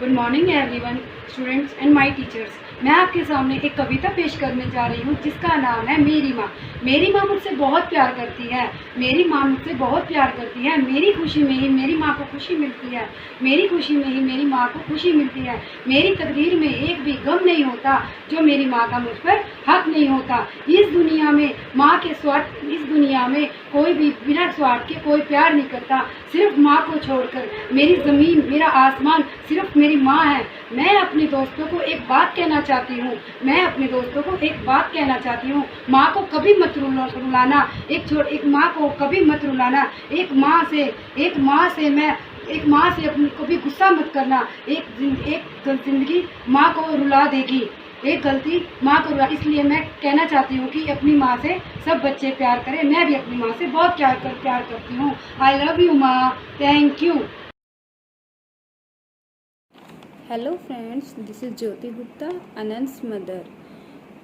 Good morning everyone, students and my teachers. मैं आपके सामने एक कविता पेश करने जा रही हूँ जिसका नाम है मेरी माँ। मेरी माँ मुझसे बहुत प्यार करती है, मेरी माँ मुझसे बहुत प्यार करती है। मेरी खुशी में ही मेरी माँ को खुशी मिलती है, मेरी खुशी में ही मेरी माँ को खुशी मिलती है। मेरी तकदीर में एक भी गम नहीं होता जो मेरी माँ का मुझ पर हक नहीं होता। इस दुनिया में माँ के स्वार्थ, इस दुनिया में कोई भी बिना स्वार्थ के कोई प्यार नहीं करता। सिर्फ माँ को छोड़कर मेरी ज़मीन, मेरा आसमान सिर्फ मेरी माँ है। मैं अपने दोस्तों को एक बात कहना चाहती हूँ, माँ को कभी मत रुलाना। एक माँ को कभी मत रुलाना। एक माँ से अपनी कभी गुस्सा मत करना। एक जिंदगी माँ को रुला देगी, एक गलती माँ को रुला। इसलिए मैं कहना चाहती हूँ कि अपनी माँ से सब बच्चे प्यार करें। मैं भी अपनी माँ से बहुत प्यार करती हूँ। आई लव यू माँ, thank you. Hello friends, this is Jyoti Gupta, अनंस मदर।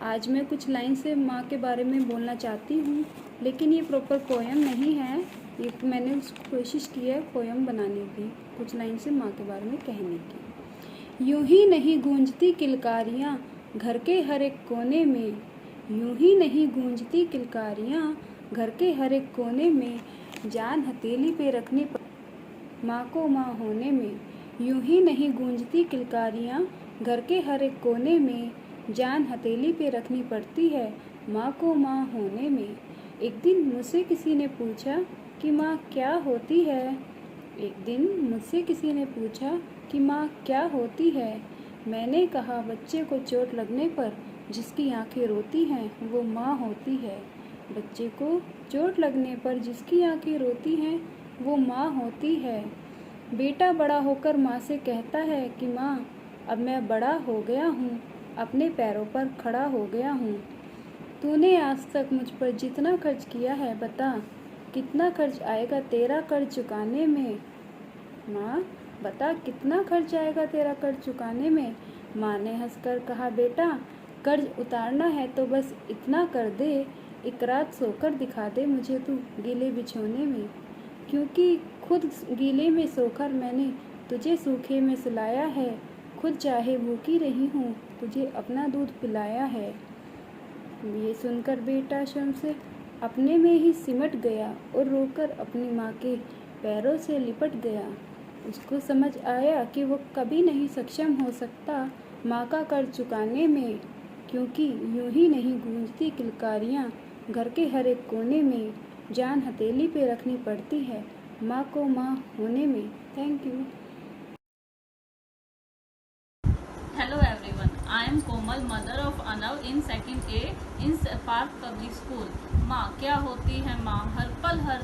आज मैं कुछ लाइन से माँ के बारे में बोलना चाहती हूँ, लेकिन ये प्रॉपर पोएम नहीं है। ये मैंने कोशिश की है पोएम बनाने की, कुछ लाइन से माँ के बारे में कहने की। यूं ही नहीं गूंजती किलकारियाँ घर के हर एक कोने में, यूं ही नहीं गूंजती किलकारियाँ घर के हर एक कोने में, जान हथेली पे रखनी माँ को माँ होने में। यूं ही नहीं गूंजती किलकारियाँ घर के हर एक कोने में, जान हथेली पे रखनी पड़ती है माँ को माँ होने में। एक दिन मुझसे किसी ने पूछा कि माँ क्या होती है, एक दिन मुझसे किसी ने पूछा कि माँ क्या होती है। मैंने कहा बच्चे को चोट लगने पर जिसकी आंखें रोती हैं वो माँ होती है। बच्चे को चोट लगने पर जिसकी आंखें रोती हैं वो माँ होती है। बेटा बड़ा होकर माँ से कहता है कि माँ अब मैं बड़ा हो गया हूँ, अपने पैरों पर खड़ा हो गया हूँ। तूने आज तक मुझ पर जितना खर्च किया है बता, कितना खर्च आएगा तेरा कर्ज चुकाने में। माँ बता कितना खर्च आएगा तेरा कर्ज चुकाने में। माँ ने हंसकर कहा बेटा कर्ज उतारना है तो बस इतना कर दे, एक रात सोकर दिखा दे मुझे तू गीले बिछोने में, क्योंकि खुद गीले में सोकर मैंने तुझे सूखे में सुलाया है। खुद चाहे भूखी रही हूँ तुझे अपना दूध पिलाया है। ये सुनकर बेटा शर्म से अपने में ही सिमट गया और रोकर अपनी माँ के पैरों से लिपट गया। उसको समझ आया कि वो कभी नहीं सक्षम हो सकता माँ का कर्ज चुकाने में, क्योंकि यूं ही नहीं गूंजती किलकारियाँ घर के हर एक कोने में, जान हथेली पे रखनी पड़ती है माँ को माँ होने में। Thank you. Hello everyone, I am Komal, mother of Anav in 2nd A in Park Public School. माँ क्या होती है माँ, हर पल हर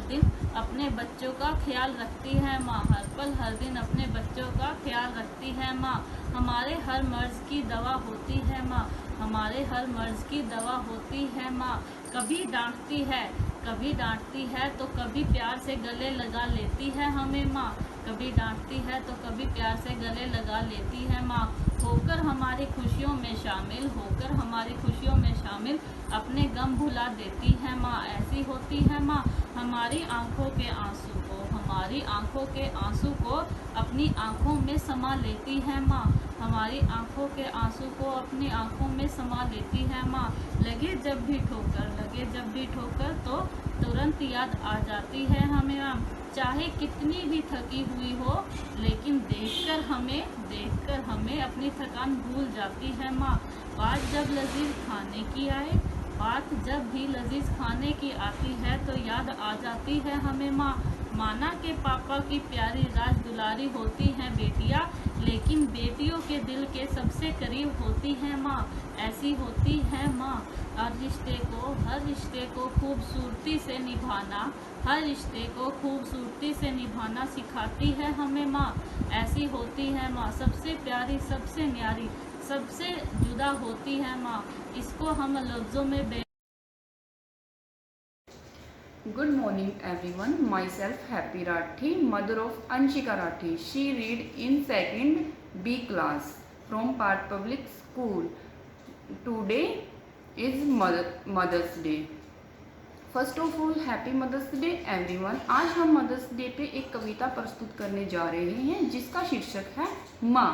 दिन अपने बच्चों का ख्याल रखती है माँ, हर पल हर दिन अपने बच्चों का ख्याल रखती है माँ। हमारे हर मर्ज की दवा होती है माँ, हमारे हर मर्ज की दवा होती है माँ। कभी डांटती है तो कभी प्यार से गले लगा लेती है हमें माँ, कभी डांटती है तो कभी प्यार से गले लगा लेती है माँ। होकर हमारी खुशियों में शामिल अपने गम भुला देती है माँ। ऐसी होती है माँ, हमारी आंखों के आंसू को अपनी आंखों में समा लेती है माँ, हमारी आंखों के आंसू को अपनी आंखों में समा लेती है माँ। लगे जब भी ठोकर तो तुरंत याद आ जाती है हमें माँ। चाहे कितनी भी थकी हुई हो लेकिन देखकर हमें अपनी थकान भूल जाती है माँ। बात जब भी लजीज खाने की आती है तो याद आ जाती है हमें माँ। माना के पापा की प्यारी राज दुलारी होती हैं बेटियाँ, लेकिन बेटियों के दिल के सबसे करीब होती हैं माँ। ऐसी होती है माँ, हर रिश्ते को खूबसूरती से निभाना सिखाती है हमें माँ। ऐसी होती है माँ, सबसे प्यारी, सबसे न्यारी, सबसे जुदा होती है माँ। इसको हम लफ्जों में Good morning everyone, myself Happy Rathi, mother of Anshika Rathi. She read in 2nd B class from Park Public School. Today is Mother's Day. First of all happy mother's Day everyone. आज हम mother's day पे एक कविता प्रस्तुत करने जा रहे हैं जिसका शीर्षक है माँ।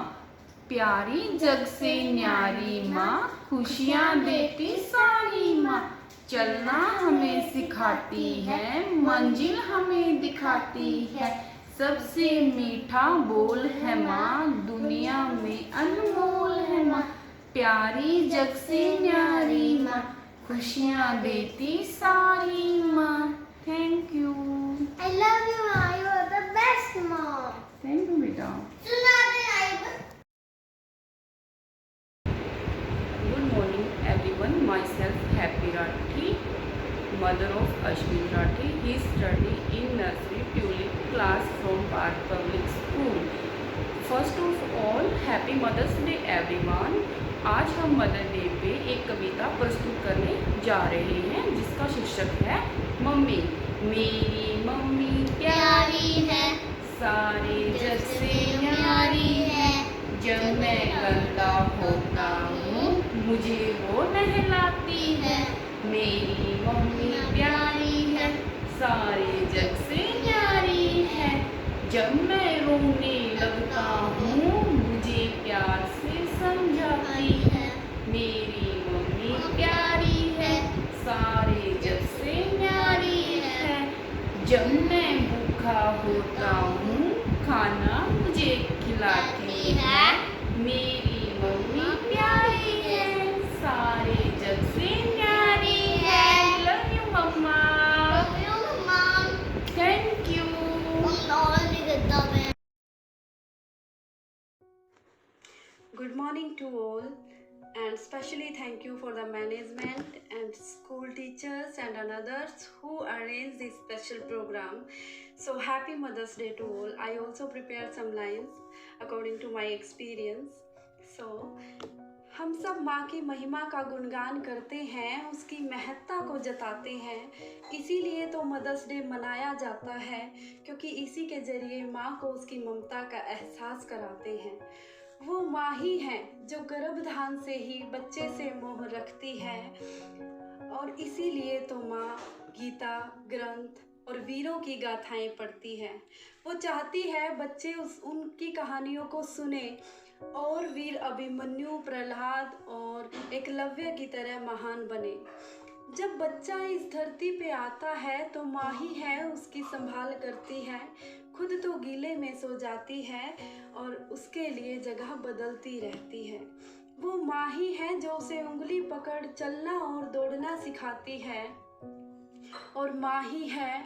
प्यारी जग से न्यारी माँ, खुशियाँ देती सारी माँ। चलना हमें सिखाती है, मंजिल हमें दिखाती है। सबसे मीठा बोल है माँ, दुनिया में अनमोल है माँ। प्यारी जग से न्यारी माँ, खुशियाँ देती सारी माँ। Thank you. I love you, Ma. You are the best, Mom. Thank you बेटा। Good morning everyone. Myself Happy Rathi, mother of Ashwin Rathi. He study in nursery tulip class from Park Public School. First of all, Happy Mother's Day everyone. आज हम mother day पे एक कविता प्रस्तुत करने जा रहे हैं जिसका शीर्षक है मम्मी। मेरी मम्मी प्यारी है, सारे जग से न्यारी है। जब मैं गंदा होता हूँ मुझे वो नहलाती है। मेरी मम्मी प्यारी है, सारे जग से न्यारी है। जब मैं रोने लगता हूँ मुझे प्यार से समझाती है। मेरी मम्मी प्यारी है, सारे जग से न्यारी है। जब मैं भूखा होता हूँ खाना मुझे खिलाती है। मेरी मम्मी प्यारी है, सारे जग से न्यारी है। लव यू मम्मा। Love you, Mom. Thank you. All the good. Good morning to all, and specially thank you for the management and school teachers and others who arranged this special program. So happy Mother's Day to all. I also prepared some lines according to my experience. So हम सब माँ की महिमा का गुणगान करते हैं, उसकी महत्ता को जताते हैं। इसीलिए तो मदर्स डे मनाया जाता है, क्योंकि इसी के जरिए माँ को उसकी ममता का एहसास कराते हैं। वो माँ ही है जो गर्भधान से ही बच्चे से मोह रखती है, और इसीलिए तो माँ गीता, ग्रंथ और वीरों की गाथाएं पढ़ती है। वो चाहती है बच्चे उनकी कहानियों को सुने और वीर अभिमन्यु, प्रहलाद और एकलव्य की तरह महान बने। जब बच्चा इस धरती पे आता है तो माँ ही है उसकी संभाल करती है। खुद तो गीले में सो जाती है और उसके लिए जगह बदलती रहती है। वो माँ ही है जो उसे उंगली पकड़ चलना और दौड़ना सिखाती है, और माँ ही है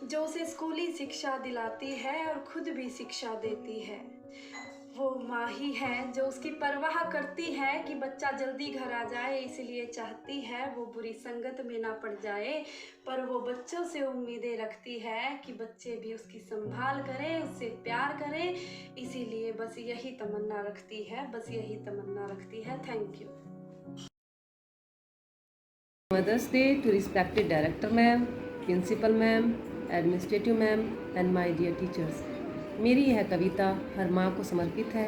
जो उसे स्कूली शिक्षा दिलाती है और खुद भी शिक्षा देती है। वो माँ ही है जो उसकी परवाह करती है कि बच्चा जल्दी घर आ जाए, इसलिए चाहती है वो बुरी संगत में ना पड़ जाए। पर वो बच्चों से उम्मीदें रखती है कि बच्चे भी उसकी संभाल करें, उससे प्यार करें। इसीलिए बस यही तमन्ना रखती है, बस यही तमन्ना रखती है। Thank you. Mother's Day to respected Director Ma'am, Principal Ma'am, Administrative Ma'am and my dear teachers. मेरी यह कविता हर माँ को समर्पित है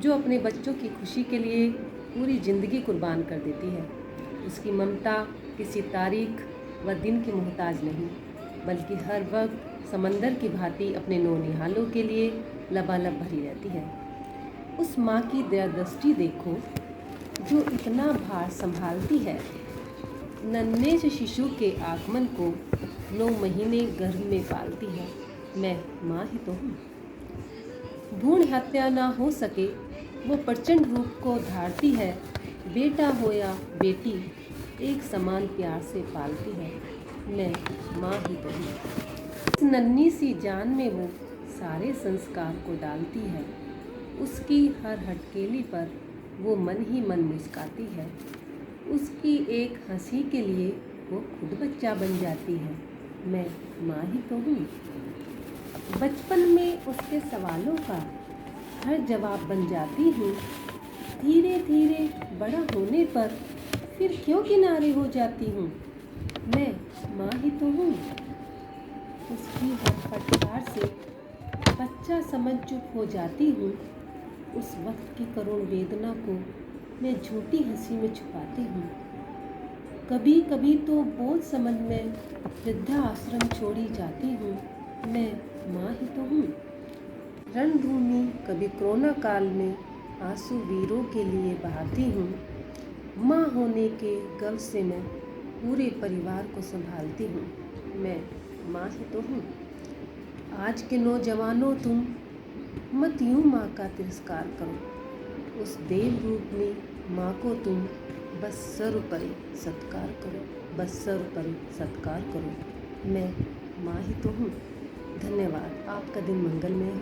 जो अपने बच्चों की खुशी के लिए पूरी ज़िंदगी कुर्बान कर देती है। उसकी ममता किसी तारीख व दिन की मोहताज नहीं, बल्कि हर वक्त समंदर की भांति अपने नौनिहालों के लिए लबालब भरी रहती है। उस माँ की दया दृष्टि देखो जो इतना भार संभालती है। नन्हे से शिशु के आगमन को 9 महीने गर्भ में पालती है। मैं माँ ही तो हूँ। भ्रूण हत्या ना हो सके वो प्रचंड रूप को धारती है। बेटा हो या बेटी एक समान प्यार से पालती है। मैं माँ ही तो हूँ। इस नन्ही सी जान में वो सारे संस्कार को डालती है। उसकी हर हटकेली पर वो मन ही मन मुस्काती है। उसकी एक हंसी के लिए वो खुद बच्चा बन जाती है। मैं माँ ही तो हूँ। बचपन में उसके सवालों का हर जवाब बन जाती हूँ। धीरे धीरे बड़ा होने पर फिर क्यों किनारे हो जाती हूँ। मैं माँ ही तो हूँ। उसकी हर फटकार से बच्चा समझ चुप हो जाती हूँ। उस वक्त की करुण वेदना को मैं झूठी हंसी में छुपाती हूँ। कभी कभी तो बोझ समझ में वृद्धाश्रम छोड़ी जाती हूँ। मैं माँ ही तो हूँ। रणभूमि कभी कोरोना काल में आंसू वीरों के लिए बहाती हूँ। माँ होने के गर्व से मैं पूरे परिवार को संभालती हूँ। मैं माँ ही तो हूँ। आज के नौजवानों, तुम मत यूँ माँ का तिरस्कार करो। उस देव रूप में माँ को तुम बस सर्वोपरि सत्कार करो, बस सर्वोपरि सत्कार करो। मैं माँ ही तो हूँ। धन्यवाद। आपका दिन मंगलमय हो।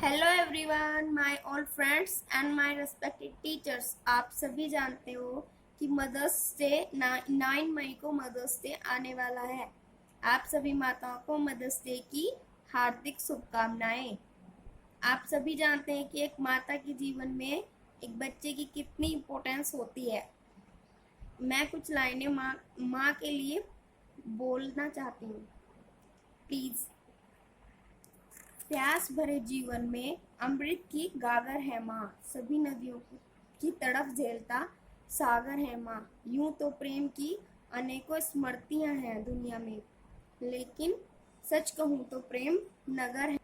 Hello everyone, my old friends and my respected teachers. आप सभी जानते हो कि मदर्स डे 9 मई को मदर्स डे आने वाला है। आप सभी माताओं को मदर्स डे की हार्दिक शुभकामनाएं। आप सभी जानते हैं कि एक माता के जीवन में एक बच्चे की कितनी इम्पोर्टेंस होती है। मैं कुछ लाइनें माँ के लिए बोलना चाहती हूँ, प्लीज। प्यास भरे जीवन में अमृत की गागर है माँ, सभी नदियों की तड़प झेलता सागर है माँ। यूं तो प्रेम की अनेकों स्मृतियां हैं दुनिया में, लेकिन सच कहूँ तो प्रेम नगर है।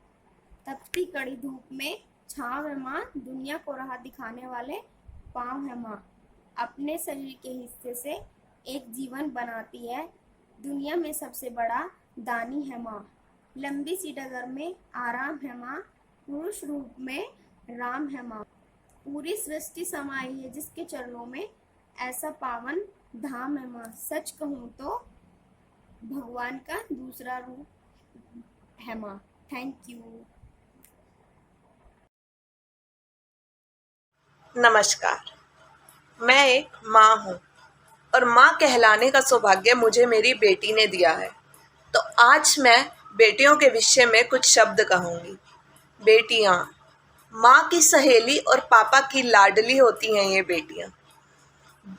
तपती कड़ी धूप में छाँव है माँ, दुनिया को राह दिखाने वाले पाँव है माँ। अपने शरीर के हिस्से से एक जीवन बनाती है, दुनिया में सबसे बड़ा दानी है माँ। लंबी सी डगर में आराम है माँ, पुरुष रूप में राम है माँ। पूरी सृष्टि समाई है जिसके चरणों में, ऐसा पावन धाम है माँ। सच कहूँ तो भगवान का दूसरा रूप है माँ। Thank you. नमस्कार। मैं एक माँ हूँ और माँ कहलाने का सौभाग्य मुझे मेरी बेटी ने दिया है। तो आज मैं बेटियों के विषय में कुछ शब्द कहूँगी। बेटियाँ माँ की सहेली और पापा की लाडली होती हैं। ये बेटियाँ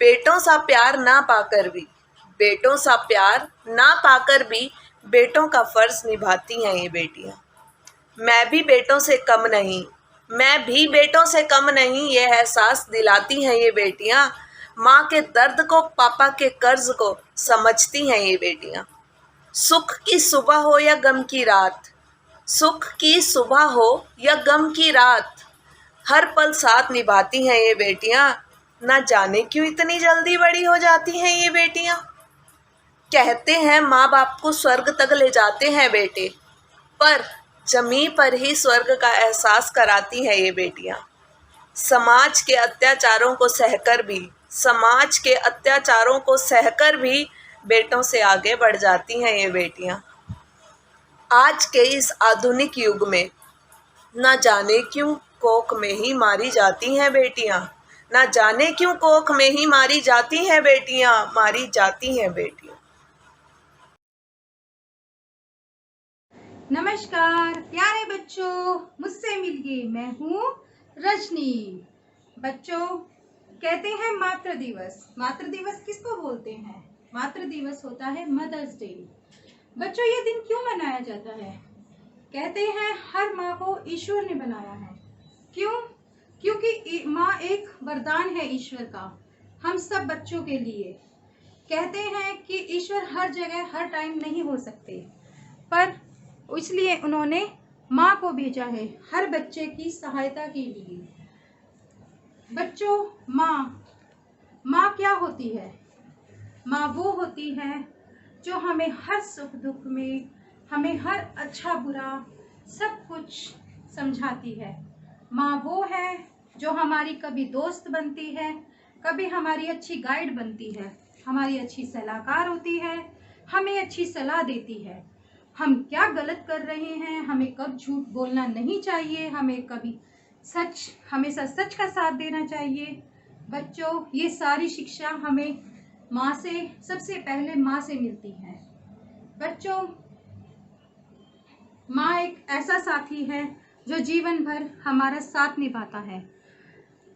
बेटों सा प्यार ना पाकर भी बेटों का फर्ज निभाती हैं ये बेटियाँ। मैं भी बेटों से कम नहीं, ये एहसास दिलाती हैं ये बेटियाँ। माँ के दर्द को, पापा के कर्ज को समझती हैं ये बेटियाँ। सुख की सुबह हो या गम की रात, हर पल साथ निभाती हैं ये बेटियाँ। ना जाने क्यों इतनी जल्दी बड़ी हो जाती हैं ये बेटियाँ। कहते हैं माँ बाप को स्वर्ग तक ले जाते हैं बेटे, पर जमीन पर ही स्वर्ग का एहसास कराती हैं ये बेटियाँ। समाज के अत्याचारों को सहकर भी बेटों से आगे बढ़ जाती हैं ये बेटियाँ। आज के इस आधुनिक युग में न जाने क्यों कोख में ही मारी जाती हैं बेटियाँ। नमस्कार प्यारे बच्चों, मुझसे मिलिए, मैं हूँ रजनी। बच्चों, कहते हैं मातृ दिवस किसको बोलते हैं? मातृ दिवस होता है मदर्स डे। बच्चों, ये दिन क्यों मनाया जाता है? कहते हैं हर माँ को ईश्वर ने बनाया है। क्यों? क्योंकि माँ एक वरदान है ईश्वर का हम सब बच्चों के लिए। कहते हैं कि ईश्वर हर जगह हर टाइम नहीं हो सकते, पर इसलिए उन्होंने माँ को भेजा है हर बच्चे की सहायता के लिए। बच्चों, माँ क्या होती है? माँ वो होती है जो हमें हर सुख दुख में, हमें हर अच्छा बुरा सब कुछ समझाती है। माँ वो है जो हमारी कभी दोस्त बनती है, कभी हमारी अच्छी गाइड बनती है, हमारी अच्छी सलाहकार होती है, हमें अच्छी सलाह देती है। हम क्या गलत कर रहे हैं, हमें कब झूठ बोलना नहीं चाहिए, हमें कभी हमेशा सच का साथ देना चाहिए। बच्चों, ये सारी शिक्षा हमें माँ से, सबसे पहले माँ से मिलती है। बच्चों, माँ एक ऐसा साथी है जो जीवन भर हमारा साथ निभाता है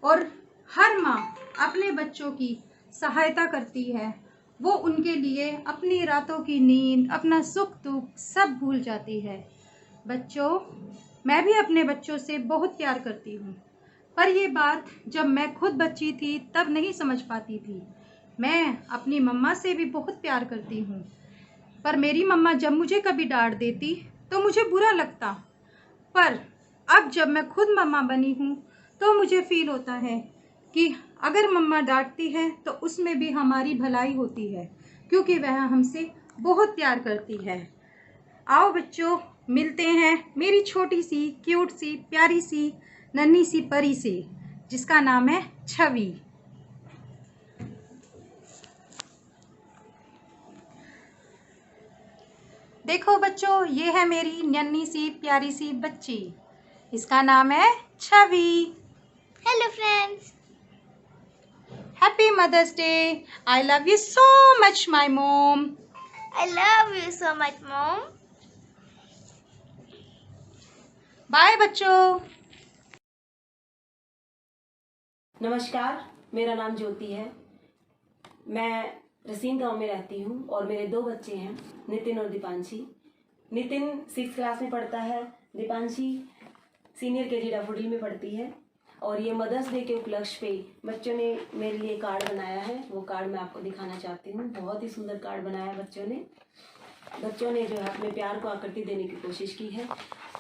और हर माँ अपने बच्चों की सहायता करती है। वो उनके लिए अपनी रातों की नींद, अपना सुख दुख सब भूल जाती है। बच्चों, मैं भी अपने बच्चों से बहुत प्यार करती हूँ। पर ये बात जब मैं खुद बच्ची थी तब नहीं समझ पाती थी। मैं अपनी मम्मा से भी बहुत प्यार करती हूँ, पर मेरी मम्मा जब मुझे कभी डांट देती तो मुझे बुरा लगता। पर अब जब मैं खुद मम्मा बनी हूँ तो मुझे फील होता है कि अगर मम्मा डांटती है तो उसमें भी हमारी भलाई होती है, क्योंकि वह हमसे बहुत प्यार करती है। आओ बच्चों, मिलते हैं मेरी छोटी सी क्यूट सी प्यारी सी नन्ही सी परी से, जिसका नाम है छवि। देखो बच्चों, ये है मेरी नन्ही सी प्यारी सी बच्ची, इसका नाम है Chhavi. Hello friends. Happy mother's day. I love you so much my mom. I love you so much mom. Bye बच्चों। नमस्कार, मेरा नाम ज्योति है। मैं रसीन गांव में रहती हूँ और मेरे 2 बच्चे हैं, नितिन और दीपांशी। नितिन 6th क्लास में पढ़ता है, दीपांशी सीनियर KG डैफोडिल में पढ़ती है। और ये मदर्स डे के उपलक्ष्य पे बच्चों ने मेरे लिए कार्ड बनाया है, वो कार्ड मैं आपको दिखाना चाहती हूँ। बहुत ही सुंदर कार्ड बनाया है बच्चों ने जो है अपने प्यार को आकृति देने की कोशिश की है।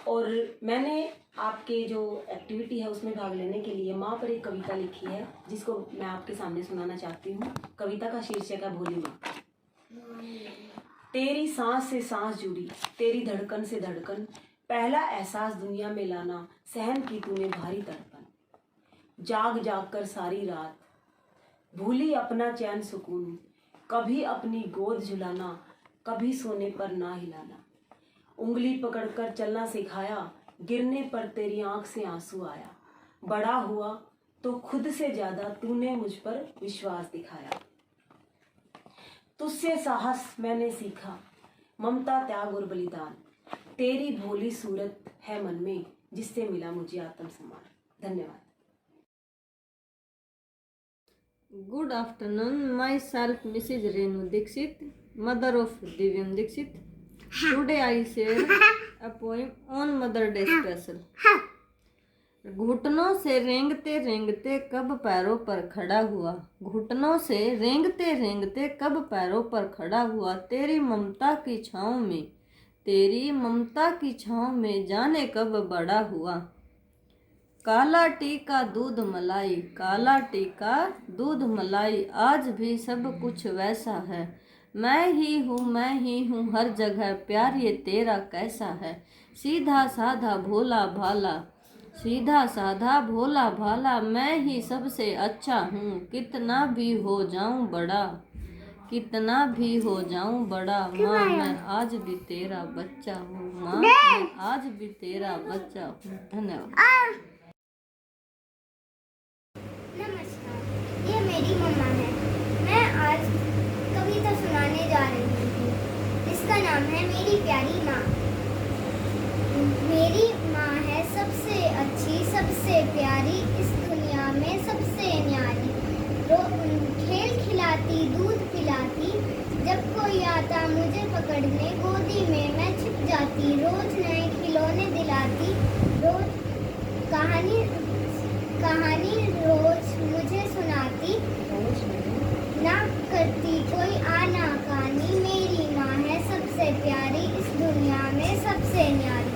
और मैंने आपके जो एक्टिविटी है उसमें भाग लेने के लिए माँ पर एक कविता लिखी है, जिसको मैं आपके सामने सुनाना चाहती हूँ। कविता का शीर्षक है भोली माँ। तेरी सांस से सांस जुड़ी, तेरी धड़कन से धड़कन, पहला एहसास दुनिया में लाना, सहन की तूने भारी तड़पन। जाग जाग कर सारी रात भूली अपना चैन सुकून, कभी अपनी गोद झुलाना, कभी सोने पर ना हिलाना। उंगली पकड़कर चलना सिखाया, गिरने पर तेरी आंख से आंसू आया। बड़ा हुआ तो खुद से ज्यादा तूने मुझ पर विश्वास दिखाया। तुझसे साहस मैंने सीखा, ममता त्याग और बलिदान, तेरी भोली सूरत है मन में, जिससे मिला मुझे आत्मसम्मान। धन्यवाद। Good afternoon, myself Mrs. Renu Dixit, mother of Divyan Dixit. Today I share a poem on Mother Day special. घुटनों से रेंगते रेंगते कब पैरों पर खड़ा हुआ, घुटनों से रेंगते रेंगते कब पैरों पर खड़ा हुआ, तेरी ममता की छाँव में, तेरी ममता की छाँव में जाने कब बड़ा हुआ। काला टीका दूध मलाई, काला टीका दूध मलाई, आज भी सब कुछ वैसा है। मैं ही हूँ हर जगह, प्यार ये तेरा कैसा है। सीधा साधा भोला भाला, सीधा साधा भोला भाला, मैं ही सबसे अच्छा हूँ। कितना भी हो जाऊँ बड़ा, कितना भी हो जाऊँ बड़ा, माँ मैं आज भी तेरा बच्चा हूँ, माँ मैं आज भी तेरा बच्चा हूँ। धन्यवाद। नमस्कार, ये मेरी मम्मा है। मैं आज कविता सुनाने जा रही हूँ। इसका नाम है मेरी प्यारी माँ। मेरी माँ है सबसे अच्छी, सबसे प्यारी, इस दुनिया में सबसे न्यारी। खेल खिलाती, दूध पिलाती, जब कोई आता मुझे पकड़ने, गोदी में मैं छिप जाती। रोज नए खिलौने दिलाती, रोज कहानी रोज मुझे सुनाती, ना करती कोई आनाकानी। मेरी माँ है सबसे प्यारी, इस दुनिया में सबसे न्यारी।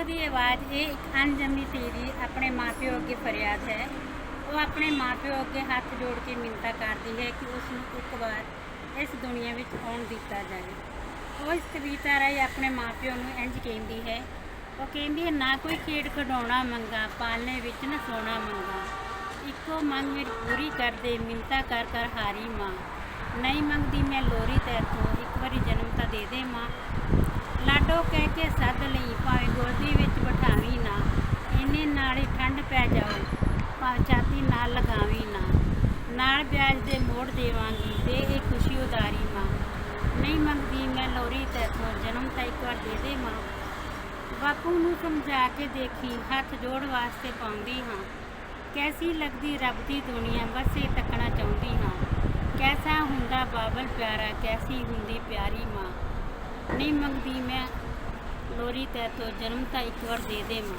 ਦੀ ਆਵਾਜ਼ ਇਹ ਇੱਕ ਅਣਜੰਮੀ ਧੀ ਦੀ ਆਪਣੇ ਮਾਪਿਓ ਅੱਗੇ ਫਰਿਆਦ ਹੈ। ਉਹ ਆਪਣੇ ਮਾਪਿਓ ਅੱਗੇ ਹੱਥ ਜੋੜ ਕੇ ਮਿੰਨਤਾਂ ਕਰਦੀ ਹੈ ਕਿ ਉਸ ਨੂੰ ਇੱਕ ਵਾਰ ਇਸ ਦੁਨੀਆ ਵਿੱਚ ਆਉਣ ਦਿੱਤਾ ਜਾਵੇ। ਉਹ ਇਸ ਕਵਿਤਾ ਰਾਹੀਂ ਆਪਣੇ ਮਾਪਿਓ ਨੂੰ ਇੰਝ ਕਹਿੰਦੀ ਹੈ। ਉਹ ਕਹਿੰਦੀ ਹੈ, ਨਾ ਕੋਈ ਖੇਡ ਖਿਡੌਣਾ ਮੰਗਾ, ਪਾਲਣੇ ਵਿੱਚ ਨਾ ਸੋਨਾ ਮੰਗਾ, ਇੱਕੋ ਮੰਗ ਮੇਰੀ ਪੂਰੀ ਕਰ ਦੇ, ਮਿੰਨਤਾਂ ਕਰ ਕਰ ਹਾਰੀ ਮਾਂ। ਨਹੀਂ ਮੰਗਦੀ ਮੈਂ ਲੋਰੀ ਤੇਥੋਂ, ਇੱਕ ਵਾਰੀ ਜਨਮ ਤਾਂ ਦੇ ਦੇ ਮਾਂ। ਲਾਡੋ ਕਹਿ ਕੇ ਸੱਦ ਲਈ, ਭਾਵੇਂ ਗੋਦੀ ਵਿੱਚ ਬਿਠਾਵੀ ਨਾ, ਇੰਨੇ ਨਾਲ ਹੀ ਠੰਡ ਪੈ ਜਾਓ, ਭਾਵੇਂ ਛਾਤੀ ਨਾਲ ਲਗਾਵੀ ਨਾ। ਨਾਲ ਵਿਆਜ ਦੇ ਮੋੜ ਦੇਵਾਂਗੀ, ਦੇ ਇਹ ਖੁਸ਼ੀ ਉਦਾਰੀ ਮਾਂ। ਨਹੀਂ ਮੰਗਦੀ ਮੈਂ ਲੋਰੀ ਤੇਥੋਂ, ਜਨਮ ਤਾਂ ਇੱਕ ਵਾਰ ਦੇ ਦੇ ਮਾਂ। ਬਾਪੂ ਨੂੰ ਸਮਝਾ ਕੇ ਦੇਖੀ, ਹੱਥ ਜੋੜ ਵਾਸਤੇ ਪਾਉਂਦੀ ਹਾਂ। ਕੈਸੀ ਲੱਗਦੀ ਰੱਬ ਦੀ ਦੁਨੀਆ, ਬਸ ਇਹ ਤੱਕਣਾ ਚਾਹੁੰਦੀ ਹਾਂ। ਕੈਸਾ ਹੁੰਦਾ ਬਾਬਲ ਪਿਆਰਾ, ਕੈਸੀ ਹੁੰਦੀ ਪਿਆਰੀ ਮਾਂ। ਨਹੀਂ ਮੰਗਦੀ ਮੈਂ ਲੋਰੀ ਤੈਥੋਂ ਜਨਮ ਤਾਂ ਇੱਕ ਵਾਰ ਦੇ ਦੇ ਮਾਂ।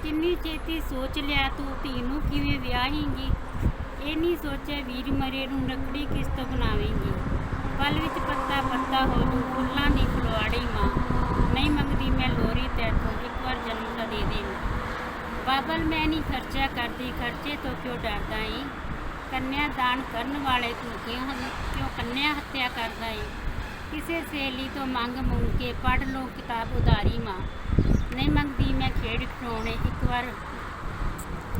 ਕਿੰਨੀ ਛੇਤੀ ਸੋਚ ਲਿਆ ਤੂੰ ਧੀ ਨੂੰ ਕਿਵੇਂ ਵਿਆਹੇਂਗੀ। ਇਹ ਨਹੀਂ ਸੋਚਿਆ ਵੀਰ ਮਰੇ ਨੂੰ ਰੱਖੜੀ ਕਿਸ ਤੋਂ ਬਣਾਵੇਂਗੀ। ਪਲ ਵਿੱਚ ਪੱਤਾ ਪੱਤਾ ਹੋ ਜੂ ਫੁੱਲਾਂ ਦੀ ਫੁਲਵਾੜੀ ਮਾਂ। ਨਹੀਂ ਮੰਗਦੀ ਮੈਂ ਲੋਰੀ ਤੈਥੋਂ ਇੱਕ ਵਾਰ ਜਨਮ ਤਾਂ ਦੇ ਦੇ ਮਾਂ। ਬਾਬਲ ਮੈਂ ਨਹੀਂ ਖਰਚਾ ਕਰਦੀ ਖਰਚੇ ਤੋਂ ਕਿਉਂ ਡਰਦਾ ਏ। ਕੰਨਿਆ ਦਾਨ ਕਰਨ ਵਾਲੇ ਤੂੰ ਕਿਉਂ ਕੰਨਿਆ ਹੱਤਿਆ ਕਰਦਾ ਏ। ਕਿਸੇ ਸਹੇਲੀ ਤੋਂ ਮੰਗ ਕੇ ਪੜ੍ਹ ਲਓ ਕਿਤਾਬ ਉਧਾਰੀ ਮਾਂ। ਨਹੀਂ ਮੰਗਦੀ ਮੈਂ ਖੇਡ ਖਿਡੌਣੇ ਇੱਕ ਵਾਰ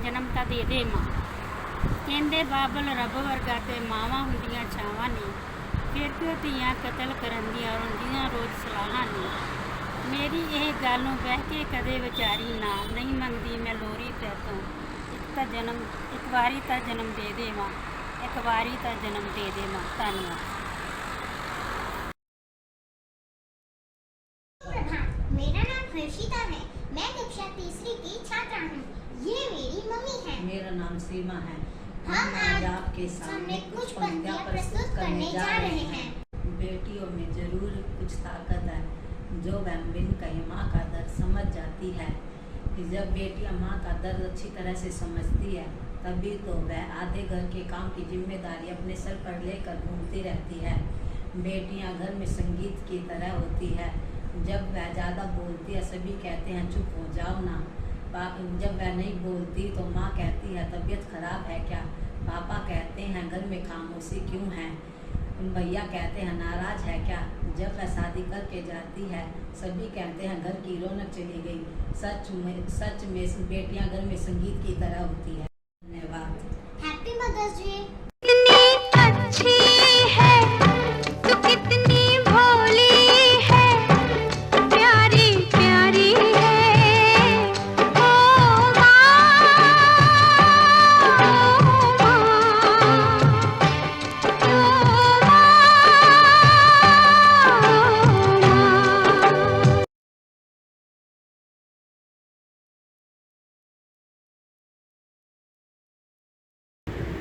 ਜਨਮ ਤਾਂ ਦੇ ਦੇ ਮਾਂ। ਕਹਿੰਦੇ ਬਾਬਲ ਰੱਬ ਵਰਗਾ ਤੇ ਮਾਵਾਂ ਹੁੰਦੀਆਂ ਛਾਵਾਂ ਨੇ। ਫਿਰ ਕਿਉਂ ਧੀਆਂ ਕਤਲ ਕਰਨ ਦੀਆਂ ਰੋਂਦੀਆਂ ਰੋਜ਼ ਸਲਾਹਾਂ ਨੇ। ਮੇਰੀ ਇਹ ਗੱਲ ਨੂੰ ਬਹਿ ਕੇ ਕਦੇ ਵਿਚਾਰੀ ਨਾ। ਨਹੀਂ ਮੰਗਦੀ ਮੈਂ ਲੋਰੀ ਤੈਥੋਂ ਇੱਕ ਵਾਰੀ ਤਾਂ ਜਨਮ ਦੇ ਦੇ ਮਾਂ। ਇੱਕ ਵਾਰੀ ਤਾਂ ਜਨਮ ਦੇ ਦੇ ਮਾਂ। ਧੰਨਵਾਦ। मेरा नाम हर्षिता है। मैं कक्षा तीसरी की छात्रा हूँ। ये मेरी मम्मी है। मेरा नाम सीमा है। हम आज आपके सामने कुछ पंक्तियाँ प्रस्तुत करने जा रहे हैं। बेटियों में जरूर कुछ ताकत है जो वह बिन कहे माँ का दर्द समझ जाती है। कि जब बेटियाँ माँ का दर्द अच्छी तरह से समझती है तभी तो वह आधे घर के काम की जिम्मेदारी अपने सर पर लेकर घूमती रहती है। बेटियाँ घर में संगीत की तरह होती है। जब वह ज़्यादा बोलती है सभी कहते हैं चुप हो जाओ ना। जब वह नहीं बोलती तो माँ कहती है तबीयत खराब है क्या। पापा कहते हैं घर में खामोशी क्यों है। भैया कहते हैं नाराज है क्या। जब वह शादी करके जाती है सभी कहते हैं घर की रौनक चली गई। सच में बेटियां घर में संगीत की तरह होती है। धन्यवाद। Happy mother's Day. कितनी अच्छी है तू कितनी भोली है प्यारी प्यारी है ओ माँ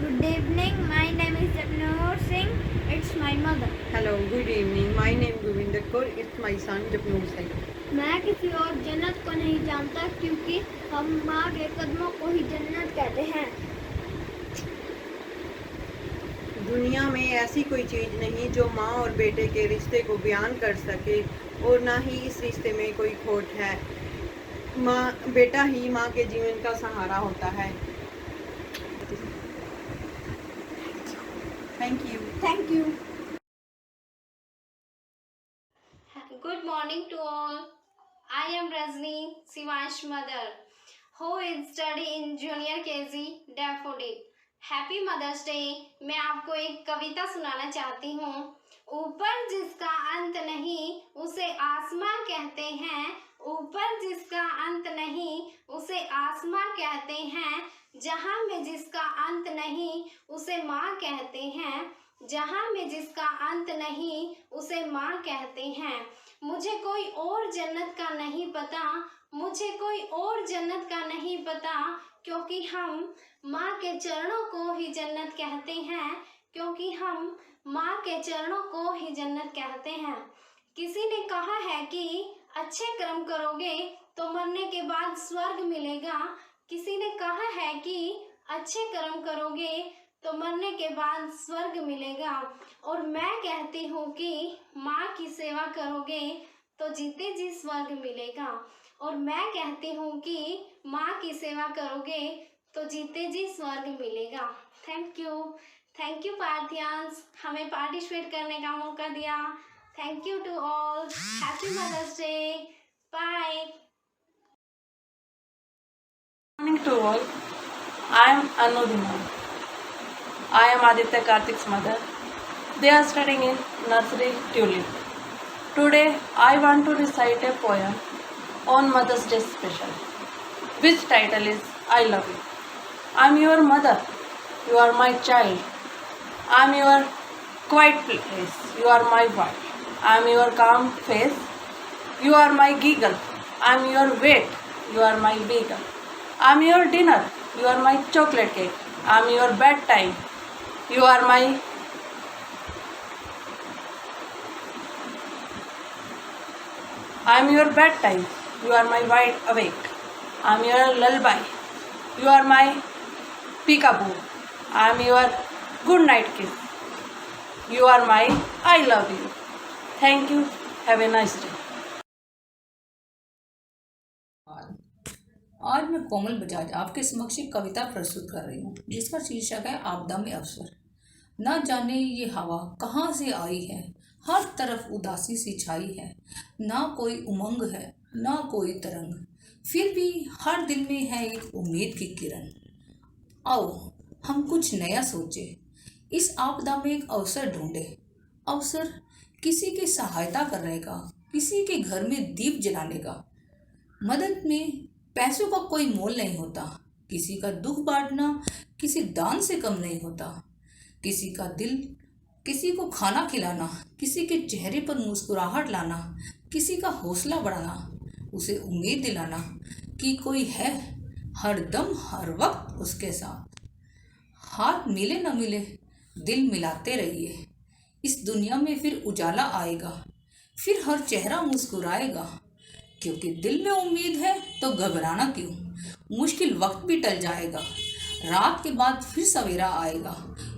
Good evening. My name is Japnoor Singh. It's my mother. Hello, good evening. My name is Govinder Kaur. It's my son Japnoor Singh. मैं किसी और जन्नत को नहीं जानता क्योंकि हम माँ के कदमों को ही जन्नत कहते हैं। दुनिया में ऐसी कोई चीज़ नहीं जो माँ और बेटे के रिश्ते को बयान कर सके और ना ही इस रिश्ते में कोई खोट है। माँ बेटा ही माँ के जीवन का सहारा होता है। Thank you. Thank you. Good morning to all. I am Rajni, Shivansh's mother, who is studying in Junior KG, Daffodil. Happy Mother's Day. मैं आपको एक कविता सुनाना चाहती हूँ। ऊपर जिसका अंत नहीं उसे आसमां कहते हैं। ऊपर जिसका अंत नहीं उसे आसमां कहते हैं। जहाँ में जिसका अंत नहीं उसे माँ कहते हैं। जहाँ में जिसका अंत नहीं उसे माँ कहते हैं। मुझे कोई और जन्नत का नहीं पता। मुझे कोई और जन्नत का नहीं पता क्योंकि हम माँ के चरणों को ही जन्नत कहते हैं। क्योंकि हम माँ के चरणों को ही जन्नत कहते हैं। किसी ने कहा है कि अच्छे कर्म करोगे तो मरने के बाद स्वर्ग मिलेगा। किसी ने कहा है कि अच्छे कर्म करोगे तो मरने के बाद स्वर्ग मिलेगा। और मैं कहती हूँ कि माँ की सेवा करोगे तो जीते जी स्वर्ग मिलेगा। और मैं कहती हूँ कि माँ की सेवा करोगे तो जीते जी स्वर्ग मिलेगा। थैंक यू पार्थियंस, हमें पार्टिसिपेट करने का मौका दिया। Thank you to all. Happy mother's day. Bye. Good morning to all. I am Anudhima. I am Aditya Karthik's mother. They are studying in nursery Tulip. Today I want to recite a poem on Mother's Day special, which title is I Love You. I am your mother. You are my child. I am your quiet place. You are my wife. I am your calm face. You are my giggle. I am your weight. You are my beagle. I am your dinner. You are my chocolate cake. I am your bedtime. You are my I am your bedtime. You are my wide awake. I am your lullaby. You are my peekaboo. I am your good night kiss. You are my I love you. Thank you. Have a nice day. आज मैं कोमल बजाज आपके समक्ष एक कविता प्रस्तुत कर रही हूँ जिसका शीर्षक है आपदा में अवसर। ना जाने ये हवा कहाँ से आई है, हर तरफ उदासी सी छाई है। ना कोई उमंग है ना कोई तरंग, फिर भी हर दिल में है एक उम्मीद की किरण। आओ हम कुछ नया सोचे, इस आपदा में एक अवसर ढूंढे। अवसर किसी की सहायता करने का, किसी के घर में दीप जलाने का। मदद में पैसों का कोई मोल नहीं होता, किसी का दुख बांटना किसी दान से कम नहीं होता। किसी का दिल, किसी को खाना खिलाना, किसी के चेहरे पर मुस्कुराहट लाना, किसी का हौसला बढ़ाना, उसे उम्मीद दिलाना कि कोई है हर दम हर वक्त उसके साथ। हाथ मिले न मिले दिल मिलाते रहिए, इस दुनिया में फिर उजाला आएगा, फिर हर चेहरा मुस्कुराएगा। क्योंकि दिल में उम्मीद है तो घबराना क्यों, मुश्किल वक्त भी टल जाएगा, रात के बाद फिर सवेरा आएगा,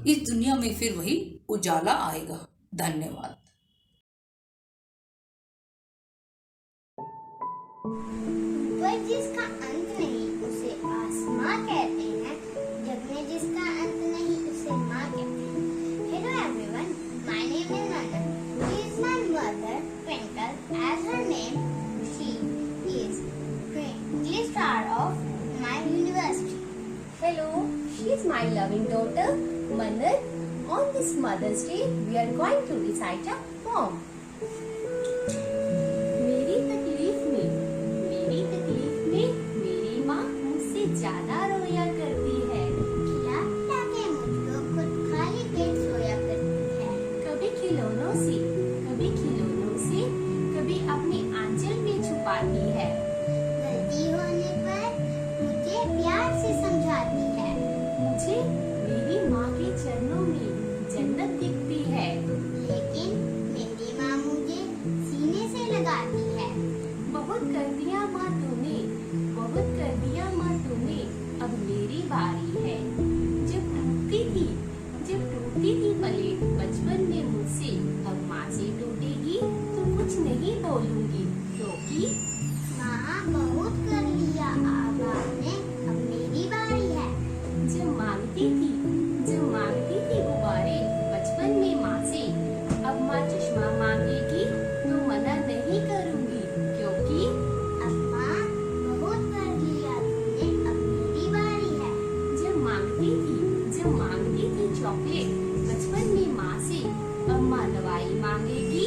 इस दुनिया में फिर वही उजाला आएगा। धन्यवाद। ऊपर जिसका अंत नहीं उसे आसमां कहते हैं, जग में जिसका अंत नहीं उसे माँ कहते हैं। Hello everyone, my name is Nandan. She is my mother, Twinkle, as her name. She is English star of my university. Hello, she is my loving daughter, Manat. On this Mother's Day, we are going to recite a poem. मेरी तकलीफ में मेरी माँ मुझसे ज्यादा रोया करती है। खिला खिला के मुझको खुद खाली पेट सोया करती है। कभी खिलौनों से, कभी अपने आंचल में छुपाती है। गलती होने पर मुझे प्यार से समझाती है। मुझे मेरी माँ के चरणों में जन्नत दिखती है। लेकिन मेरी माँ मुझे सीने से लगाती है। बहुत कर दिया माँ तूने, अब मेरी बारी है। जब टूटती थी प्लेट बचपन में मुझसे, अब माँ से टूटेगी तो कुछ नहीं बोलूंगी, क्योंकि माँ बहुत कर लिया अब आपने, अब मेरी बारी है। जब मांगती थी गुब्बारे बचपन में माँ से, अब माँ चश्मा मांगेगी तो मना नहीं करूंगी, क्योंकि अब माँ बहुत कर लिया तुमने, अब मेरी बारी है। जब मांगती थी चॉकलेट बचपन में माँ से, अब माँ दवाई मांगेगी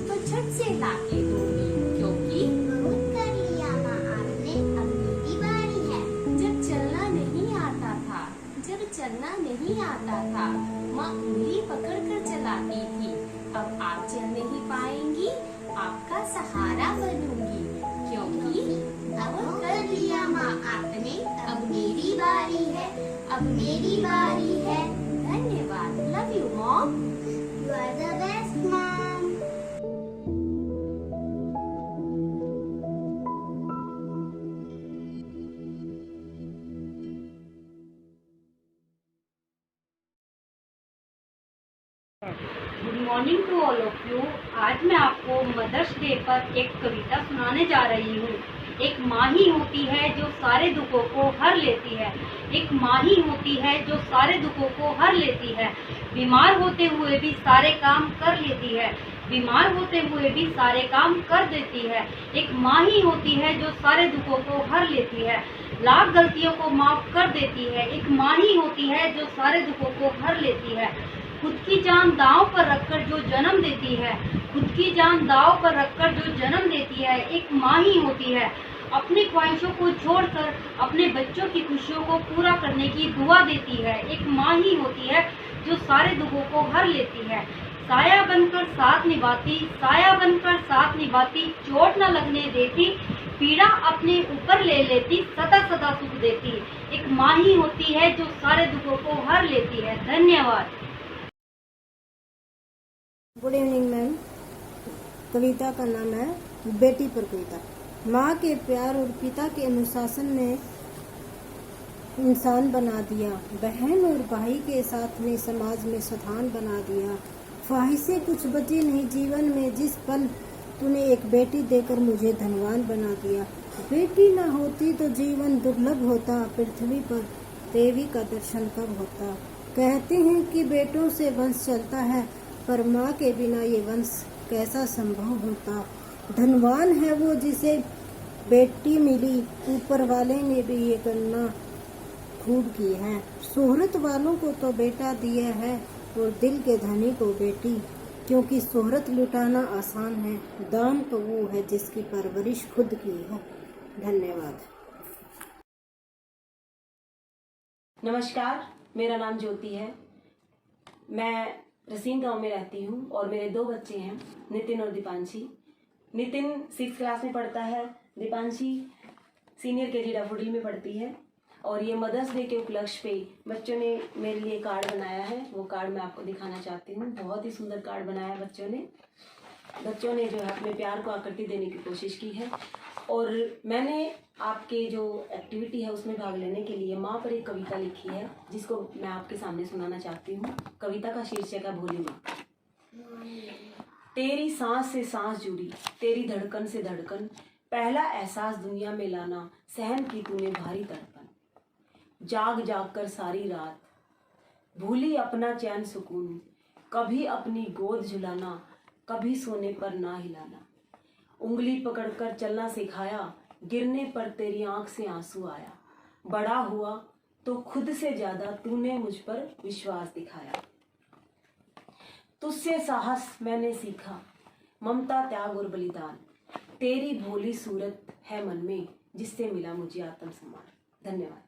तो झट से लाके दूंगी, क्योंकि बहुत कर लिया माँ आपने, अब मेरी बारी है। जब चलना नहीं आता था माँ उंगली पकड़ कर चलाती थी, अब आप चल नहीं पाएंगी, आपका सहारा बनूंगी, क्योंकि अब कर लिया माँ आपने, अब मेरी बारी है, अब मेरी बारी है। धन्यवाद। Love you mom. You are the best mom. Good morning to all of you. आज मैं आपको मदर्स डे पर एक कविता सुनाने जा रही हूँ। एक माँ ही होती है जो सारे दुखों को हर लेती है, एक माँ ही होती है जो सारे दुखों को हर लेती है। बीमार होते हुए भी सारे काम कर लेती है, बीमार होते हुए भी सारे काम कर देती है। एक माँ ही होती है जो सारे दुखों को हर लेती है, लाख गलतियों को माफ कर देती है। एक माँ ही होती है जो सारे दुखों को हर लेती है। खुद की जान दांव पर रखकर जो जन्म देती है, खुद की जान दांव पर रखकर जो जन्म देती है, एक माँ ही होती है। अपनी ख्वाहिशों को छोड़कर अपने बच्चों की खुशियों को पूरा करने की दुआ देती है। एक माँ ही होती है जो सारे दुखों को हर लेती है। साया बनकर साथ निभाती, साया बनकर साथ निभाती, चोट न लगने देती, पीड़ा अपने ऊपर ले लेती, सदा सदा सुख देती। एक माँ ही होती है जो सारे दुखों को हर लेती है। धन्यवाद। Good evening ma'am. कविता का नाम है बेटी पर कविता। माँ के प्यार और पिता के अनुशासन ने इंसान बना दिया। बहन और भाई के साथ ने समाज में सुधान बना दिया। ख्वाहिशें कुछ बची नहीं जीवन में, जिस पल तूने एक बेटी देकर मुझे धनवान बना दिया। बेटी ना होती तो जीवन दुर्लभ होता, पृथ्वी पर देवी का दर्शन कब होता। कहते हैं कि बेटों से वंश चलता है, पर माँ के बिना ये वंश कैसा संभव होता। धनवान है वो जिसे बेटी मिली, ऊपर वाले ने भी ये गणना खूब की है। शोहरत वालों को तो बेटा दिया है और दिल के धनी को बेटी, क्योंकि शोहरत लुटाना आसान है, दान तो वो है जिसकी परवरिश खुद की है। धन्यवाद। नमस्कार, मेरा नाम ज्योति है। मैं रसीन गांव में रहती हूँ और मेरे 2 बच्चे हैं, नितिन और दीपांशी। नितिन 6th क्लास में पढ़ता है, दीपांशी सीनियर केजी डैफोडिल में पढ़ती है। और ये मदर्स डे के उपलक्ष्य पे बच्चों ने मेरे लिए कार्ड बनाया है, वो कार्ड मैं आपको दिखाना चाहती हूँ। बहुत ही सुंदर कार्ड बनाया है बच्चों ने जो है अपने प्यार को आकृति देने की कोशिश की है। और मैंने आपके जो एक्टिविटी है उसमें भाग लेने के लिए माँ पर एक कविता लिखी है, जिसको मैं आपके सामने सुनाना चाहती हूँ। कविता का शीर्षक है भोली माँ। तेरी सांस से सांस जुड़ी, तेरी धड़कन से धड़कन, पहला एहसास दुनिया में लाना, सहन की तूने भारी तड़पन। जाग जाग कर सारी रात भूली अपना चैन सुकून, कभी अपनी गोद झुलाना, कभी सोने पर ना हिलाना। उंगली पकड़कर चलना सिखाया, गिरने पर तेरी आंख से आंसू आया। बड़ा हुआ तो खुद से ज्यादा तूने मुझ पर विश्वास दिखाया। तुझसे साहस मैंने सीखा, ममता त्याग और बलिदान, तेरी भोली सूरत है मन में, जिससे मिला मुझे आत्मसम्मान। धन्यवाद।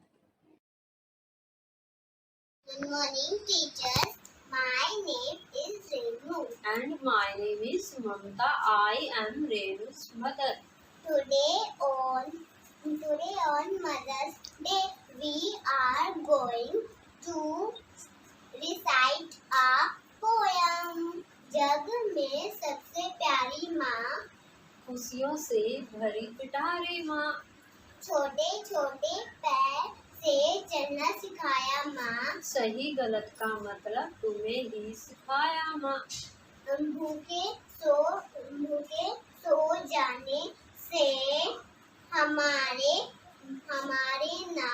Good morning, teachers. My name is Renu. And my name is Mamta. I am Renu's mother. Today on Mother's Day, we are going to recite a poem. जग में सबसे प्यारी माँ, खुशियों से भरी पिटारी माँ, छोटे छोटे पैर से चलना सिखाया माँ, सही गलत का मतलब तुम्हें ही सिखाया माँ। भूखे सो जाने से हमारे ना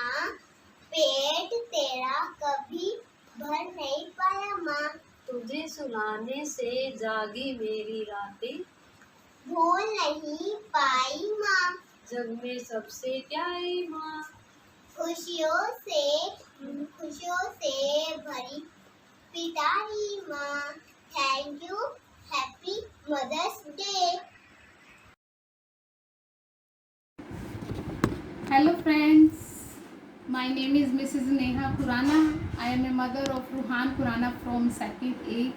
पेट तेरा कभी भर नहीं पाया माँ, तुझे सुलाने से जागी मेरी रातें, भूल नहीं पाई माँ, जग में सबसे प्यारी माँ, खुशियों से भरी पिटारी माँ। Thank you. Happy mother's day. Hello friends, my name is Mrs. Neha Khurana. I am a mother of Ruhan Khurana from 2nd A.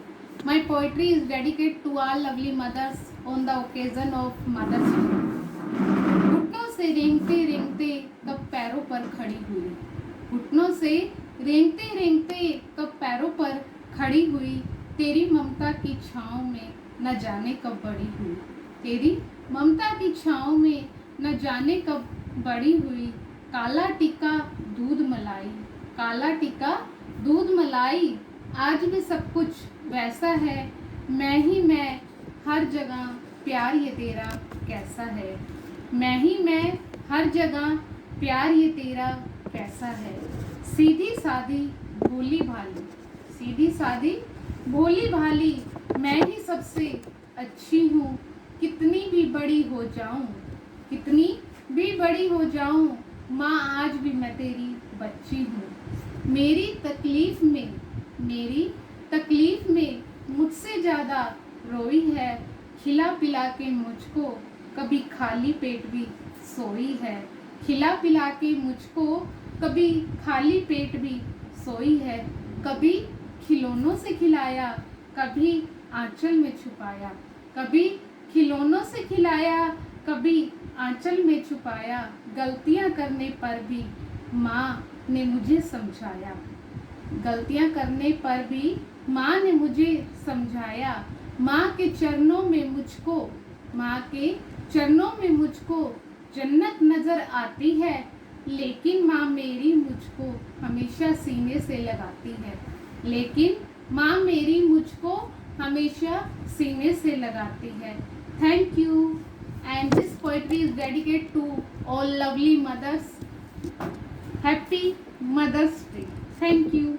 My poetry is dedicated to all lovely mothers on the occasion of Mother's Day. घुटनों से रेंगते रेंगते कब पैरों पर खड़ी हुई, घुटनों से रेंगते रेंगते कब पैरों पर खड़ी हुई, तेरी ममता की छाँव में न जाने कब बड़ी हुई, तेरी ममता की छाँव में न जाने कब बड़ी हुई। काला टीका दूध मलाई, काला टीका दूध मलाई, आज भी सब कुछ वैसा है, मैं ही मैं हर जगह प्यार ये तेरा कैसा है, मैं ही मैं हर जगह प्यार ये तेरा कैसा है। सीधी सादी भोली भाली, सीधी सादी भोली भाली, मैं ही सबसे अच्छी हूँ, कितनी भी बड़ी हो जाऊँ, कितनी भी बड़ी हो जाऊँ, माँ आज भी मैं तेरी बच्ची हूँ। मेरी तकलीफ में मुझसे ज़्यादा रोई है, खिला पिला के मुझको कभी खाली पेट भी सोई है, खिला पिला के मुझको कभी खाली पेट भी सोई है। कभी खिलौनों से खिलाया, कभी आंचल में छुपाया, कभी खिलौनों से खिलाया, कभी आंचल में छुपाया। गलतियां करने पर भी माँ ने मुझे समझाया, गलतियां करने पर भी माँ ने मुझे समझाया। माँ के चरणों में मुझको, माँ के चरणों में मुझको जन्नत नजर आती है, लेकिन माँ मेरी मुझको हमेशा सीने से लगाती है। लेकिन माँ मेरी मुझको हमेशा सीने से लगाती है। Thank you, and this poetry is dedicated to all lovely mothers. Happy mother's day. Thank you.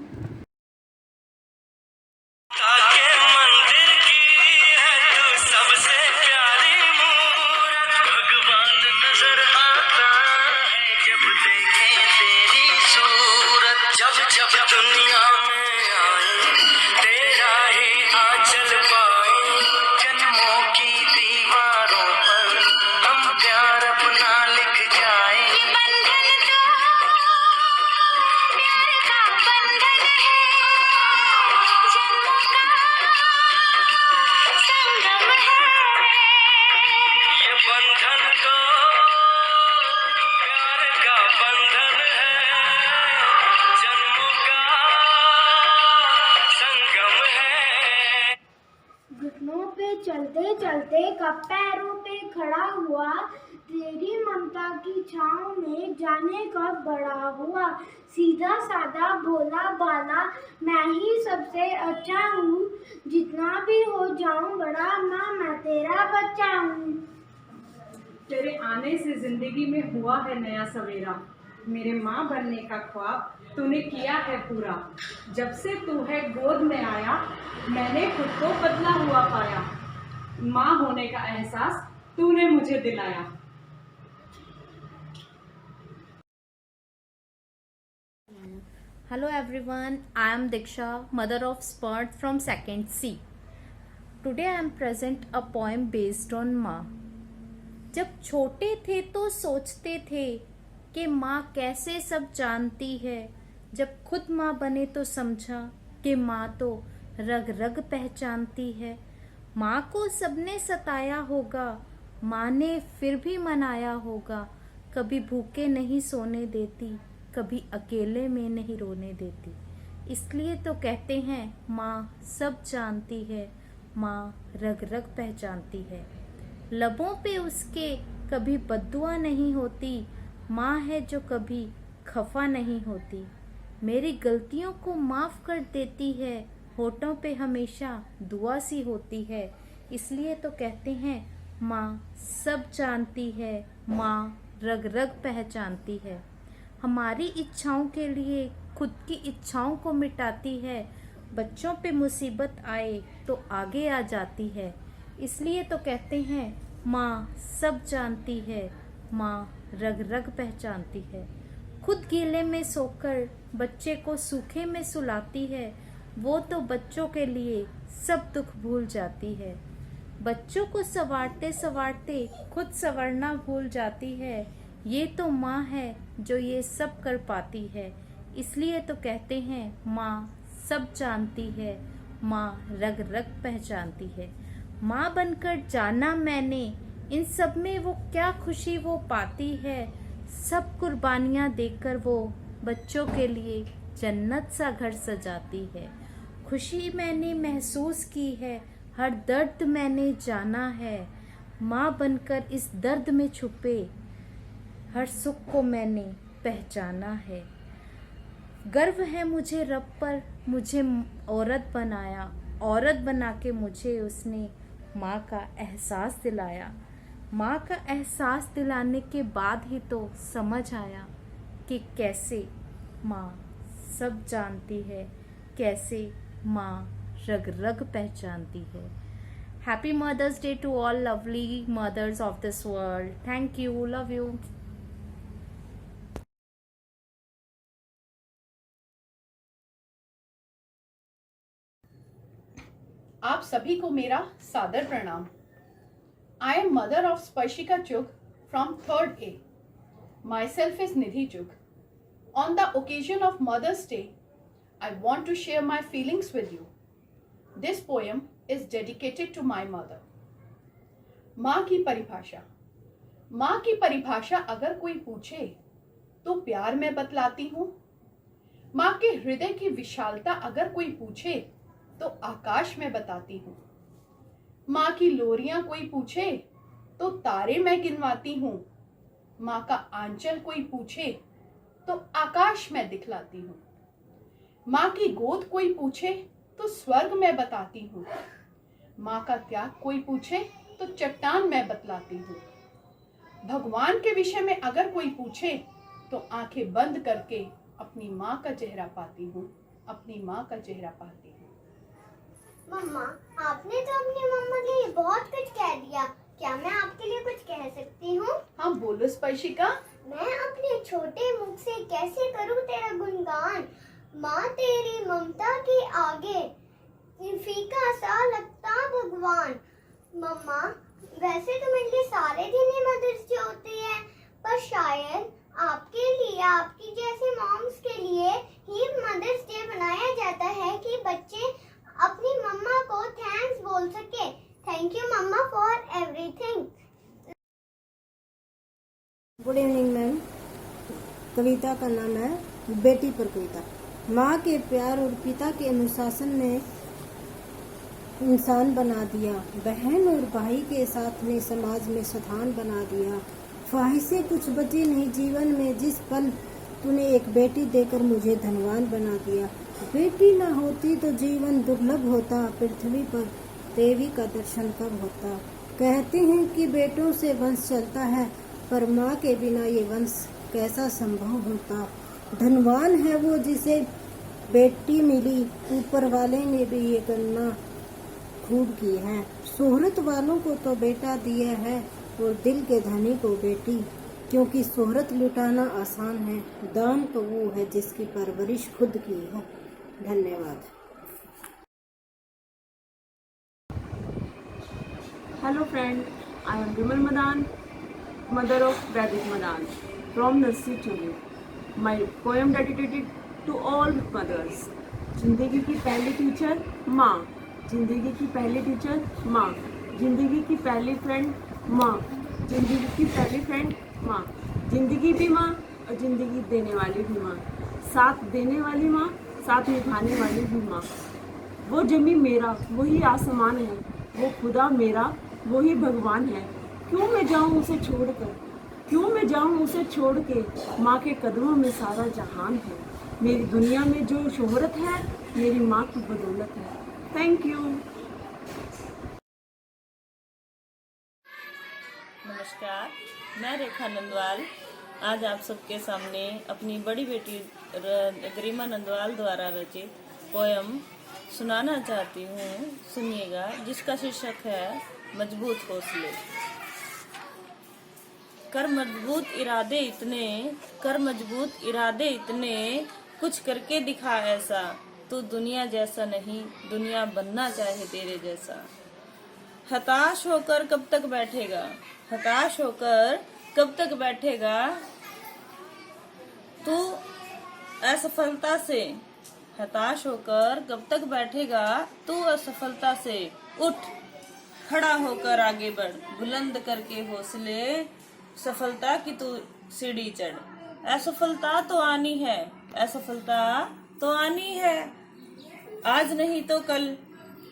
घुटनों पे चलते चलते कब पैरों पे खड़ा हुआ, तेरी ममता की छाँव में जाने कब बड़ा हुआ। सीधा साधा भोला बाला मैं ही सबसे अच्छा हूँ, जितना भी हो जाऊँ बड़ा माँ मैं तेरा बच्चा हूँ। तेरे आने से जिंदगी में हुआ है नया सवेरा, मेरे माँ बनने का ख्वाब तूने किया है पूरा। जब से तू है गोद में आया, मैंने खुद को बदला हुआ पाया। माँ होने का एहसास तूने मुझे दिलाया। Hello everyone, I am Diksha, mother of Spurt from 2nd C. Today I am present a poem based on माँ। जब छोटे थे तो सोचते थे कि माँ कैसे सब जानती है, जब खुद माँ बने तो समझा कि माँ तो रग रग पहचानती है। माँ को सबने सताया होगा, माँ ने फिर भी मनाया होगा। कभी भूखे नहीं सोने देती, कभी अकेले में नहीं रोने देती। इसलिए तो कहते हैं माँ सब जानती है, माँ रग रग पहचानती है। लबों पे उसके कभी बद्दुआ नहीं होती, माँ है जो कभी खफा नहीं होती। मेरी गलतियों को माफ़ कर देती है, होठों पे हमेशा दुआ सी होती है। इसलिए तो कहते हैं माँ सब जानती है, माँ रग रग पहचानती है। हमारी इच्छाओं के लिए खुद की इच्छाओं को मिटाती है, बच्चों पे मुसीबत आए तो आगे आ जाती है। इसलिए तो कहते हैं माँ सब जानती है, माँ रग रग पहचानती है। खुद गीले में सोकर बच्चे को सूखे में सुलाती है, वो तो बच्चों के लिए सब दुख भूल जाती है। बच्चों को संवारते संवारते खुद संवरना भूल जाती है। ये तो माँ है जो ये सब कर पाती है। इसलिए तो कहते हैं माँ सब जानती है, माँ रग रग पहचानती है। माँ बनकर जाना मैंने, इन सब में वो क्या खुशी वो पाती है। सब कुर्बानियाँ देकर वो बच्चों के लिए जन्नत सा घर सजाती है। खुशी मैंने महसूस की है, हर दर्द मैंने जाना है। माँ बनकर इस दर्द में छुपे हर सुख को मैंने पहचाना है। गर्व है मुझे रब पर, मुझे औरत बनाया। औरत बना के मुझे उसने माँ का एहसास दिलाया। माँ का एहसास दिलाने के बाद ही तो समझ आया कि कैसे माँ सब जानती है, कैसे माँ रग रग पहचानती है। Happy mother's day to all lovely mothers of this world. Thank you, love you. आप सभी को मेरा सादर प्रणाम। I am mother of Sparshika Chugh from 3rd A. Myself is Nidhi Chugh. On the occasion of Mother's Day, I want to share my feelings with you. This poem is dedicated to my mother. माँ की परिभाषा। माँ की परिभाषा अगर कोई पूछे तो प्यार में बतलाती हूँ। माँ के हृदय की विशालता अगर कोई पूछे तो आकाश में बताती हूँ। माँ की लोरियां कोई पूछे तो तारे मैं गिनवाती हूँ। माँ का आंचल कोई पूछे तो आकाश मैं दिखलाती हूँ। माँ की गोद कोई पूछे तो स्वर्ग मैं बताती हूँ। माँ का त्याग कोई पूछे तो चट्टान मैं बतलाती हूँ। भगवान के विषय में अगर कोई पूछे तो आंखें बंद करके अपनी माँ का चेहरा पाती हूँ, अपनी माँ का चेहरा पाती हूँ। मम्मा, आपने तो अपनी मम्मा के लिए बहुत कुछ कह दिया। क्या मैं आपके लिए कुछ कह सकती हूँ? हाँ बोलो स्पर्शिका। मैं अपने छोटे मुख से कैसे करूँ तेरा गुणगान। माँ तेरी ममता के आगे फीका सा लगता भगवान। मम्मा, वैसे तो मेरे लिए सारे दिन ही मदर्स डे होती है, पर शायद आपके लिए, आपकी जैसे मॉम्स के लिए ही मदर्स डे बनाया जाता है कि बच्चे अपनी मम्मा को थैंक्स बोल सके। Thank you mumma for everything. Good evening ma'am. Kavita का नाम है बेटी पर कविता। माँ के प्यार और पिता के अनुशासन ने इंसान बना दिया। बहन और भाई के साथ ने समाज में स्थान बना दिया। ख्वाहिशें कुछ बची नहीं जीवन में, जिस पल तूने एक बेटी देकर मुझे धनवान बना दिया। बेटी न होती तो जीवन दुर्लभ होता, पृथ्वी पर देवी का दर्शन कब होता। कहते हैं कि बेटों से वंश चलता है, पर माँ के बिना ये वंश कैसा संभव होता। धनवान है वो जिसे बेटी मिली, ऊपर वाले ने भी ये गणना खूब की है। शोहरत वालों को तो बेटा दिया है और दिल के धनी को बेटी, क्योंकि शोहरत लुटाना आसान है, दान तो वो है जिसकी परवरिश खुद की है। धन्यवाद। Hello friend, I am Vimal Madan, mother of Vaidik Madan from Nursery Tulip. My poem dedicated to all mothers. जिंदगी की पहली टीचर माँ, जिंदगी की पहली टीचर माँ, जिंदगी की पहली फ्रेंड माँ, जिंदगी की पहली फ्रेंड माँ, जिंदगी भी माँ और जिंदगी देने वाली भी माँ, साथ देने वाली माँ, साथ निभाने वाली भी माँ। वो जमी मेरा वही आसमान है, वो खुदा मेरा वही भगवान है। क्यों मैं जाऊँ उसे छोड़कर, क्यों मैं जाऊँ उसे छोड़ के, माँ के कदमों में सारा जहान है। मेरी दुनिया में जो शोहरत है मेरी माँ की बदौलत है। Thank you. नमस्कार, मैं रेखा नंदवाल आज आप सबके सामने अपनी बड़ी बेटी गरिमा नंदवाल द्वारा रचित पोयम सुनाना चाहती हूँ। सुनिएगा, जिसका शीर्षक है मजबूत हौसले। कर मजबूत इरादे इतने, कर मजबूत इरादे इतने, कुछ करके दिखा ऐसा, तू दुनिया जैसा नहीं दुनिया बनना चाहे तेरे जैसा। हताश होकर कब तक बैठेगा, हताश होकर कब तक बैठेगा, तू असफलता से, हताश होकर कब तक बैठेगा, तू असफलता से उठ, खड़ा होकर आगे बढ़, बुलंद करके हौसले, सफलता की तू सीढ़ी चढ़। असफलता तो आनी है, असफलता तो आनी है, आज नहीं तो कल,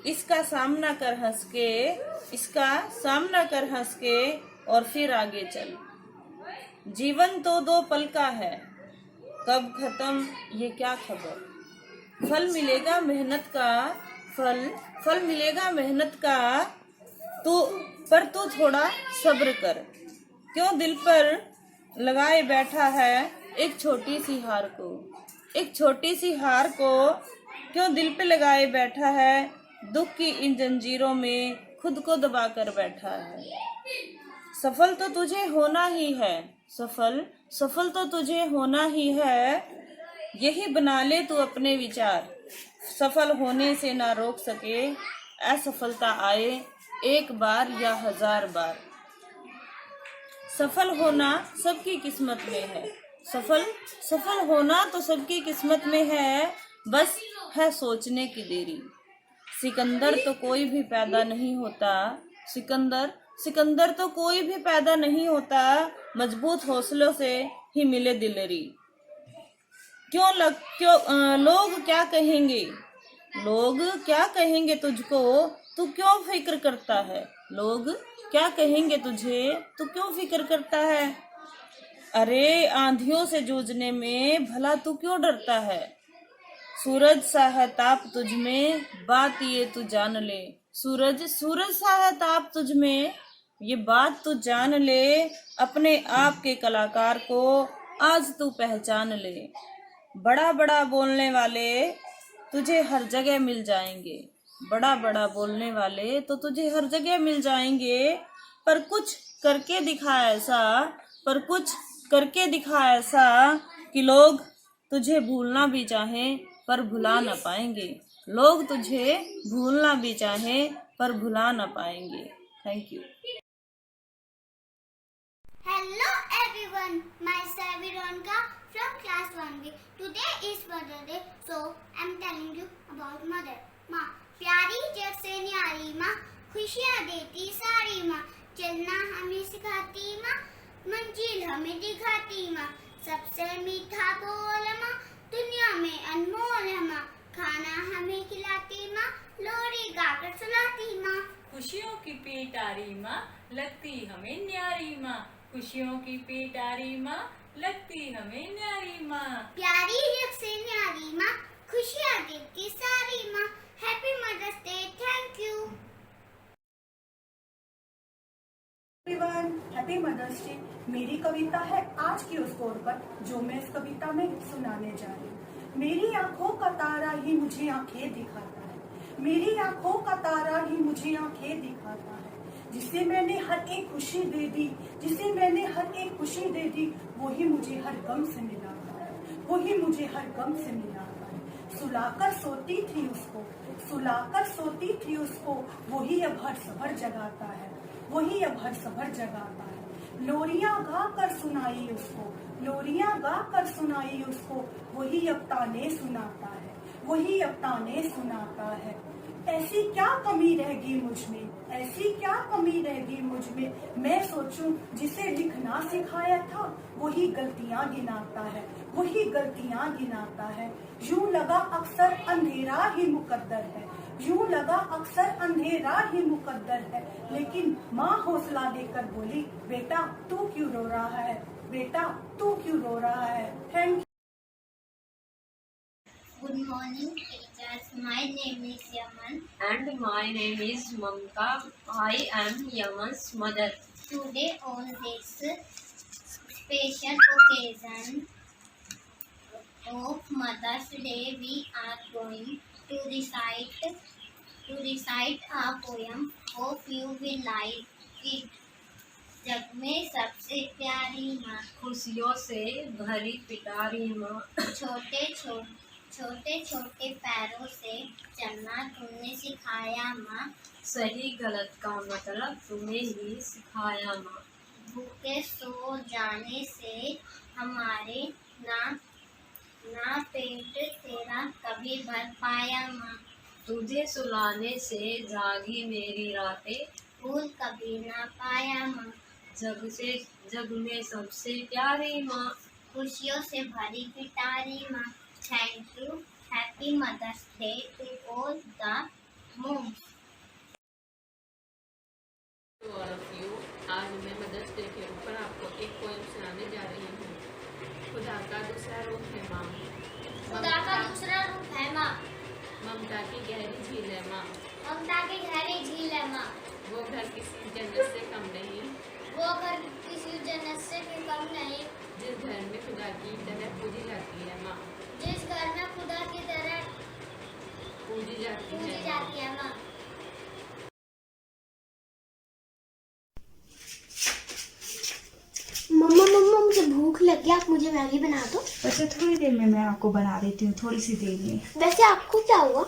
इसका सामना कर हंस के, इसका सामना कर हंस के और फिर आगे चल। जीवन तो 2 पल का है, कब खत्म ये क्या खबर। फल मिलेगा मेहनत का, फल मिलेगा मेहनत का, पर तू थोड़ा सब्र कर। क्यों दिल पर लगाए बैठा है एक छोटी सी हार को, एक छोटी सी हार को क्यों दिल पे लगाए बैठा है, दुख की इन जंजीरों में खुद को दबा कर बैठा है। सफल तो तुझे होना ही है, सफल तो तुझे होना ही है, यही बना ले तू अपने विचार। सफल होने से ना रोक सके, असफलता आए एक बार या 1000 बार। सफल होना सबकी किस्मत में है, सफल होना तो सबकी किस्मत में है, बस है सोचने की देरी। सिकंदर तो कोई भी पैदा नहीं होता, सिकंदर तो कोई भी पैदा नहीं होता, मजबूत हौसलों से ही मिले दिलेरी। क्यों लोग क्या कहेंगे, लोग क्या कहेंगे तुझको, तू क्यों फिक्र करता है। लोग क्या कहेंगे तुझे, तू क्यों फिक्र करता है। अरे आंधियों से जूझने में भला तू क्यों डरता है। सूरज सा है ताप तुझ में, बात ये तू जान ले। सूरज सा है ताप तुझ में, ये बात तू जान ले। अपने आप के कलाकार को आज तू पहचान ले। बड़ा बड़ा बोलने वाले तुझे हर जगह मिल जाएंगे। बड़ा बड़ा बोलने वाले तो तुझे हर जगह मिल जाएंगे। पर कुछ करके दिखा ऐसा कि लोग तुझे भूलना भी चाहें पर भुला ना पाएंगे। लोग तुझे भूलना भी चाहें पर भुला ना पाएंगे। Thank you. Hello everyone, myself Veronica from class 1B. Today is Mother Day, so I'm telling you about mother. माँ प्यारी जग से न्यारी माँ, खुशियाँ देती सारी माँ। चलना हमें सिखाती माँ, मंजिल हमें दिखाती माँ। सबसे मीठा बोल माँ, दुनिया में अनमोल है माँ। खाना हमें खिलाती माँ, लोरी गाकर सुलाती माँ। खुशियों की पिटारी माँ, लगती हमें न्यारी माँ। खुशियों की पिटारी माँ, लगती हमें न्यारी माँ। प्यारी जग से न्यारी माँ, खुशियाँ देती सारी माँ। Happy mother's day, thank you. Everyone, happy mother's day. मेरी कविता है आज की उस कोड पर जो मैं इस कविता में सुनाने जा रही हूँ। मेरी आंखों का तारा ही मुझे आंखें दिखाता है। मेरी आंखों का तारा ही मुझे आंखें दिखाता है। जिसे मैंने हर एक खुशी दे दी, जिसे मैंने हर एक खुशी दे दी, वही मुझे हर गम से मिलाता है। वही मुझे हर गम से मिलाता है। सुलाकर सोती थी उसको, सुलाकर सोती थी उसको, वही अब हर सबर जगाता है। वही अब हर सबर जगाता है। लोरियां गा कर सुनाई उसको, लोरियां गा कर सुनाई उसको, वही अब ताने सुनाता है। वही अब ताने सुनाता है। ऐसी क्या कमी रहेगी मुझ में, ऐसी क्या कमी रहेगी मुझ में, मैं सोचूं जिसे लिखना सिखाया था, वही गलतियां गिनाता है। वही गलतियां गिनाता है। यूं लगा अक्सर अंधेरा ही मुकद्दर है, यूं लगा अक्सर अंधेरा ही मुकद्दर है। लेकिन माँ हौसला देकर बोली, बेटा तू क्यों रो रहा है, बेटा तू क्यों रो रहा है। Thank you. Good morning teachers, my name is Yaman and my name is Mamta. I am Yaman's mother. Today on this special occasion of Mother's Day, we are going to recite a poem. Hope you will like it. जग में सबसे प्यारी माँ, खुशियों से भरी पिटारी माँ, छोटे छोटे पैरों से चलना तुमने सिखाया माँ। सही गलत का मतलब तुम्हें ही सिखाया माँ। भूखे सो जाने से हमारे ना पेट तेरा कभी भर पाया माँ। तुझे सुलाने से जागी मेरी रातें, भूल कभी ना पाया माँ। जग में सबसे प्यारी माँ, खुशियों से भरी पिटारी माँ। Thank you. Happy Mother's Day to all the moms. To all of you, आज मैं मदर्स डे के ऊपर आपको एक पोएम सुनाने जा रही हूँ। खुदा का दूसरा रूप है माँ, खुदा का दूसरा रूप है माँ। ममता की गहरी झील है माँ, ममता की गहरी झील है माँ। वो घर किसी जन्नत से कम नहीं, वो घर किसी जन्नत से भी कम नहीं। जिस घर में खुदा की तरह पूजी जाती है माँ, जिस घर में खुदा की तरह पूजी जाती है माँ। मम्मा मुझे भूख लग गया, आप मुझे मैगी बना दो। वैसे थोड़ी देर में मैं आपको बना देती हूँ, थोड़ी सी देर में। वैसे आपको क्या हुआ?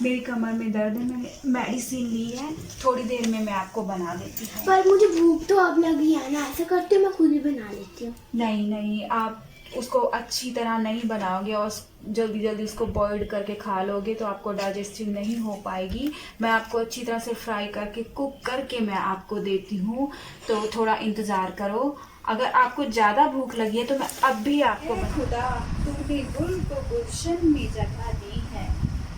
मेरी कमर में दर्द है, मैंने मेडिसिन ली है, थोड़ी देर में मैं आपको बना देती हूँ। पर मुझे भूख तो अब लगी है ना, ऐसा करती हूँ मैं खुद ही बना लेती हूँ। नहीं, आप उसको अच्छी तरह नहीं बनाओगे और जल्दी उसको बॉइल्ड करके खा लोगे तो आपको डाइजेस्टिव नहीं हो पाएगी। मैं आपको अच्छी तरह से फ्राई करके कुक करके मैं आपको देती हूँ, तो थोड़ा इंतज़ार करो। अगर आपको ज़्यादा भूख लगी है तो मैं अब भी आपको खुदा तूने गुल को गुलशन में जगह दी है,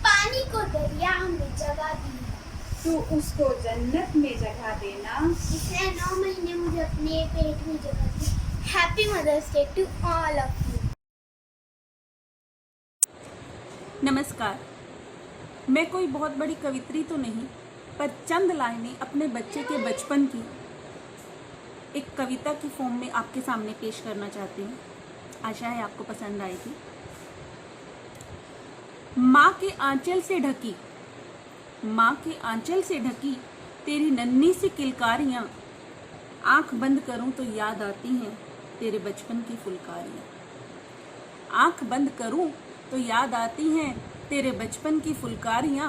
पानी पानी को दरिया में जगह दी है, तो उसको जन्नत में जगह देना। इसने 9 महीने मुझे अपने पेट में जगह दी। Happy mother's day to all of you. नमस्कार, मैं कोई बहुत बड़ी कवित्री तो नहीं, पर चंद लाइनें अपने बच्चे के बचपन की एक कविता की फॉर्म में आपके सामने पेश करना चाहती हूँ। आशा है आपको पसंद आएगी। माँ के आंचल से ढकी, माँ के आंचल से ढकी तेरी नन्ही सी किलकारियाँ, आंख बंद करूँ तो याद आती हैं तेरे बचपन की फुलकारियाँ। आंख बंद करूँ तो याद आती हैं तेरे बचपन की फुलकारियाँ।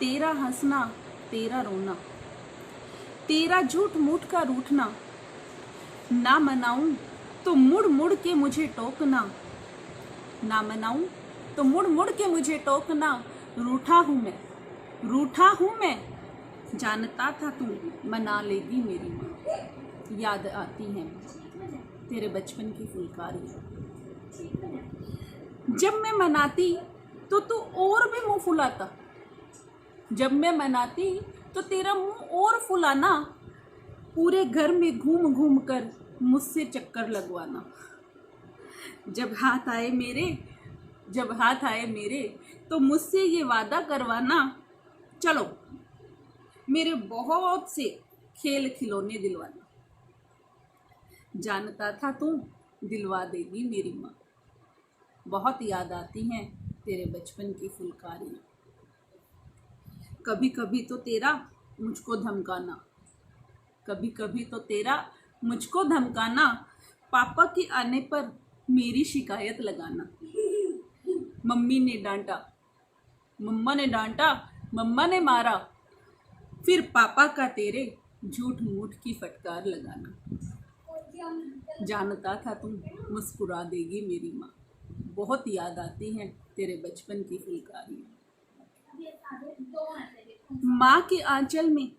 तेरा हंसना, तेरा रोना, तेरा झूठ मूठ का रूठना, ना मनाऊं तो मुड़ मुड़ के मुझे टोकना, ना मनाऊं तो मुड़ मुड़ के मुझे टोकना। रूठा हूँ मैं, रूठा हूँ मैं, जानता था तू मना लेगी मेरी माँ। याद आती हैं तेरे बचपन की फुलकारियाँ। जब मैं मनाती तो तू और भी मुंह फुलाता, जब मैं मनाती तो तेरा मुंह और फुलाना। पूरे घर में घूम घूम कर मुझसे चक्कर लगवाना। जब हाथ आए मेरे, जब हाथ आए मेरे तो मुझसे ये वादा करवाना, चलो मेरे बहुत से खेल खिलौने दिलवाना। जानता था तू दिलवा देगी मेरी माँ। बहुत याद आती हैं तेरे बचपन की फुलकारियाँ। कभी कभी तो तेरा मुझको धमकाना, कभी कभी तो तेरा मुझको धमकाना। पापा के आने पर मेरी शिकायत लगाना। मम्मी ने डांटा, मम्मा ने डांटा, मम्मा ने मारा, फिर पापा का तेरे झूठ मूठ की फटकार लगाना। जानता था तुम मुस्कुरा देगी मेरी माँ। बहुत याद आती हैं तेरे बचपन की फुलकारियाँ। माँ के आंचल में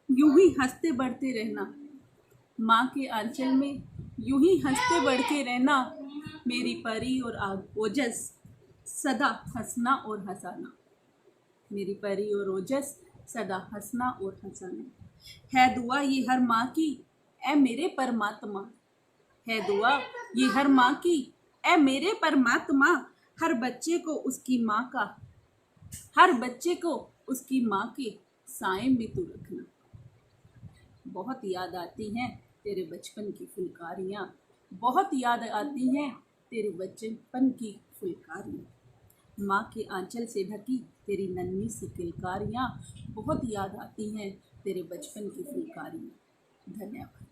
यूं ही हंसते बढ़ते रहना, माँ के आंचल में यूं ही हंसते बढ़ते रहना। मेरी परी और ओजस सदा हंसना और हंसाना, मेरी परी और ओजस सदा हंसना और हंसाना। है दुआ ये हर माँ की ऐ मेरे परमात्मा, है दुआ ये हर माँ की ऐ मेरे परमात्मा। हर बच्चे को उसकी माँ का, हर बच्चे को उसकी माँ के साए में तू रखना। बहुत याद आती हैं तेरे बचपन की फुलकारियाँ, बहुत याद आती हैं तेरे बचपन की फुलकारियाँ। माँ के आंचल से ढकी तेरी नन्ही सी किलकारियाँ, बहुत याद आती हैं तेरे बचपन की फुलकारियाँ। धन्यवाद।